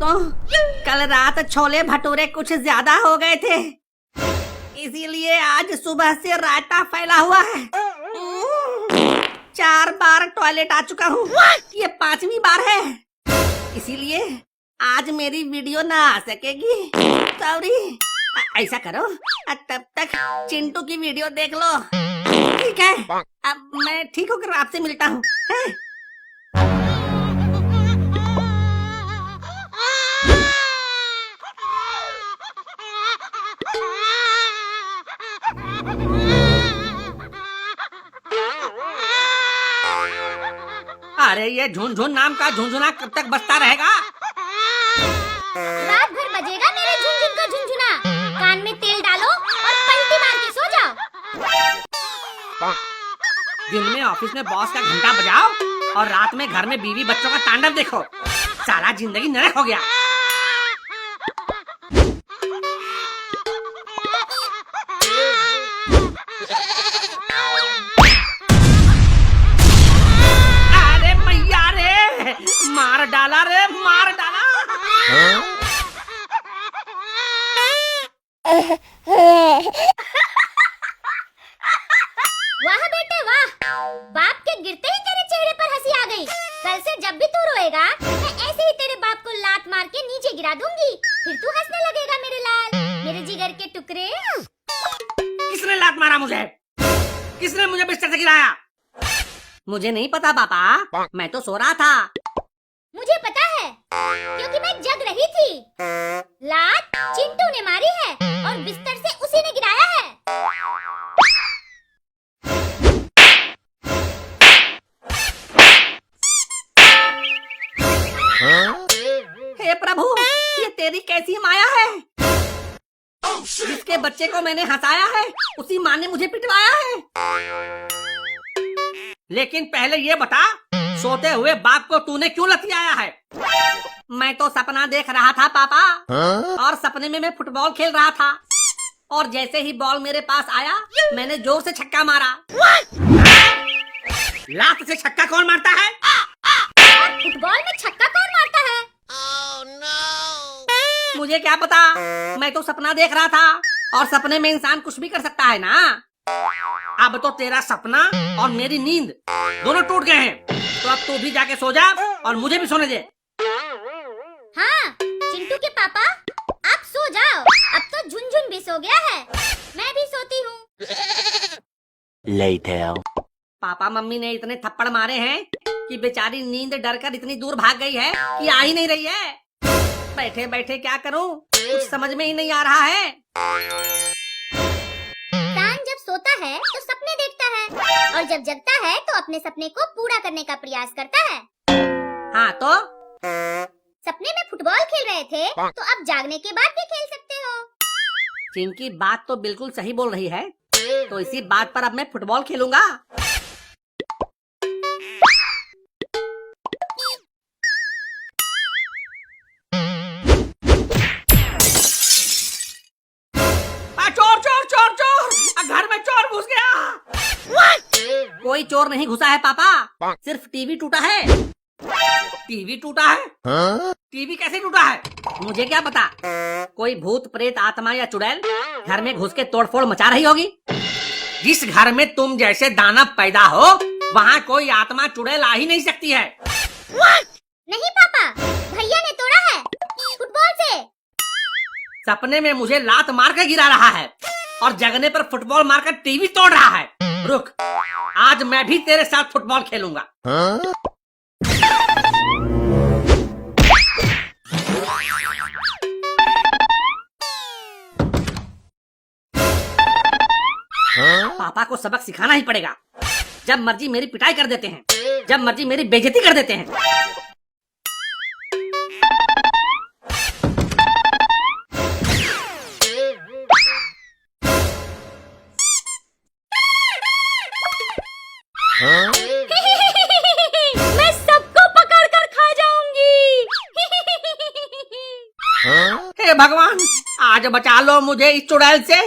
दोस्तों, कल रात छोले भटूरे कुछ ज्यादा हो गए थे, इसीलिए आज सुबह से रायता फैला हुआ है। 4 बार टॉयलेट आ चुका हूँ, ये 5वीं बार है, इसीलिए आज मेरी वीडियो ना आ सकेगी। सॉरी। ऐसा करो, तब तक चिंटू की वीडियो देख लो। ठीक है, अब मैं ठीक होकर आपसे मिलता हूँ। अरे ये झुनझुन नाम का झुनझुना कब तक बजता रहेगा? रात भर बजेगा मेरे झुनझुन का झुनझुना। कान में तेल डालो और पलटी मार के सो जाओ। दिन में ऑफिस में बॉस का घंटा बजाओ और रात में घर में बीवी बच्चों का तांडव देखो। सारा जिंदगी नरक हो गया। अरे मैया रे, मार डाला रे, मार डाला। वाह बेटे वाह, बाप के गिरते ही तेरे चेहरे पर हंसी आ गई। कल से जब भी तू रोएगा, मैं ऐसे ही तेरे बाप को लात मार के नीचे गिरा दूंगी, फिर तू हंसने लगेगा मेरे लाल, मेरे जिगर के टुकड़े। किसने लात मारा मुझे? किसने मुझे बिस्तर से गिराया? मुझे नहीं पता पापा, मैं तो सो रहा था। मुझे पता है, क्योंकि मैं जग रही थी। लात चिंटू ने मारी है और बिस्तर से उसी ने गिराया है। हे प्रभु, ये तेरी कैसी माया है? जिसके बच्चे को मैंने हंसाया है, उसी माँ ने मुझे पिटवाया है। लेकिन पहले ये बता, सोते हुए बाप को तूने क्यों लतियाया है? मैं तो सपना देख रहा था पापा, और सपने में मैं फुटबॉल खेल रहा था, और जैसे ही बॉल मेरे पास आया, मैंने जोर से छक्का मारा। लात से छक्का कौन मारता है? फुटबॉल में छक्का कौन मारता है? मुझे क्या पता, मैं तो सपना देख रहा था, और सपने में इंसान कुछ भी कर सकता है ना। अब तो तेरा सपना और मेरी नींद दोनों टूट गए हैं, तो अब तू भी जाके सो जा और मुझे भी सोने दे। हाँ, चिंटू के पापा, आप सो जाओ। अब तो झुनझुन भी सो गया है, मैं भी सोती हूँ। पापा मम्मी ने इतने थप्पड़ मारे हैं कि बेचारी नींद डरकर इतनी दूर भाग गई है कि आ ही नहीं रही है। बैठे बैठे क्या करूँ, कुछ समझ में ही नहीं आ रहा है। इंसान जब सोता है तो सपने देखता है, और जब जगता है तो अपने सपने को पूरा करने का प्रयास करता है। हाँ तो सपने में फुटबॉल खेल रहे थे, तो अब जागने के बाद भी खेल सकते हो। जिनकी बात तो बिल्कुल सही बोल रही है, तो इसी बात पर अब मैं फुटबॉल खेलूंगा। चोर चोर चोर चोर, घर में चोर घुस गया। कोई चोर नहीं घुसा है पापा, सिर्फ टीवी टूटा है। टीवी टूटा है? टीवी कैसे टूटा है? मुझे क्या पता, कोई भूत प्रेत आत्मा या चुड़ैल घर में घुस के तोड़फोड़ मचा रही होगी। जिस घर में तुम जैसे दानव पैदा हो, वहाँ कोई आत्मा चुड़ैल आ ही नहीं सकती है। नहीं पापा, भैया ने तोड़ा है फुटबॉल से। सपने में मुझे लात मार कर गिरा रहा है, और जगने पर फुटबॉल मारकर टीवी तोड़ रहा है। रुक, आज मैं भी तेरे साथ फुटबॉल खेलूंगा। पापा को सबक सिखाना ही पड़ेगा। जब मर्जी मेरी पिटाई कर देते हैं, जब मर्जी मेरी बेइज्जती कर देते हैं। मैं सबको पकड़ कर खा जाऊंगी। हे भगवान, आज बचा लो मुझे इस चुड़ैल से।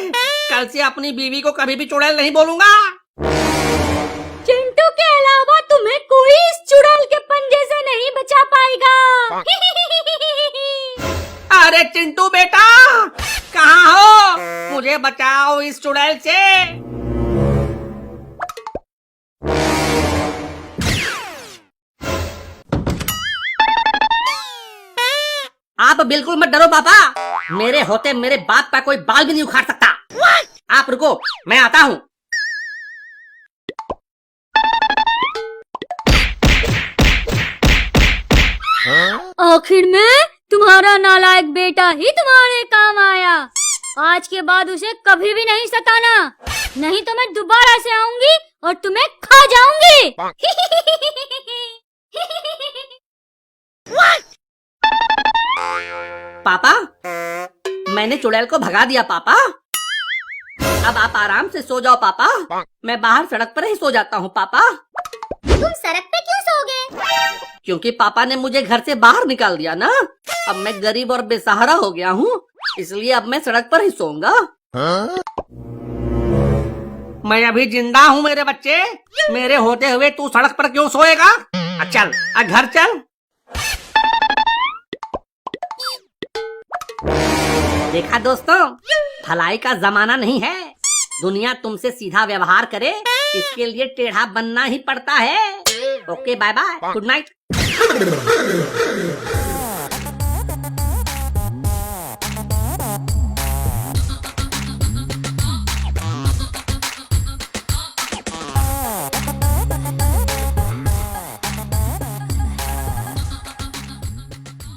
कल से अपनी बीवी को कभी भी चुड़ैल नहीं बोलूंगा। चिंटू के अलावा तुम्हें कोई इस चुड़ैल के पंजे से नहीं बचा पाएगा। गुड्डू बेटा, कहाँ हो? मुझे बचाओ इस चुड़ैल से। आप बिल्कुल मत डरो पापा, मेरे होते मेरे बाप का कोई बाल भी नहीं उखाड़ सकता। आप रुको, मैं आता हूँ। आखिर में तुम्हारा नालायक बेटा ही तुम्हारे काम आया। आज के बाद उसे कभी भी नहीं सताना, नहीं तो मैं दोबारा से आऊंगी और तुम्हें खा जाऊंगी। पापा, मैंने चुड़ैल को भगा दिया पापा। अब आप आराम से सो जाओ पापा, मैं बाहर सड़क पर ही सो जाता हूँ पापा। तुम सड़क पे क्यों सोगे? क्योंकि पापा ने मुझे घर से बाहर निकाल दिया ना। अब मैं गरीब और बेसहारा हो गया हूँ, इसलिए अब मैं सड़क पर ही सोऊंगा। मैं अभी जिंदा हूँ मेरे बच्चे, मेरे होते हुए तू सड़क पर क्यों सोएगा? चल घर चल। देखा दोस्तों, भलाई का जमाना नहीं है। दुनिया तुमसे सीधा व्यवहार करे, इसके लिए टेढ़ा बनना ही पड़ता है। Okay, bye bye, good night.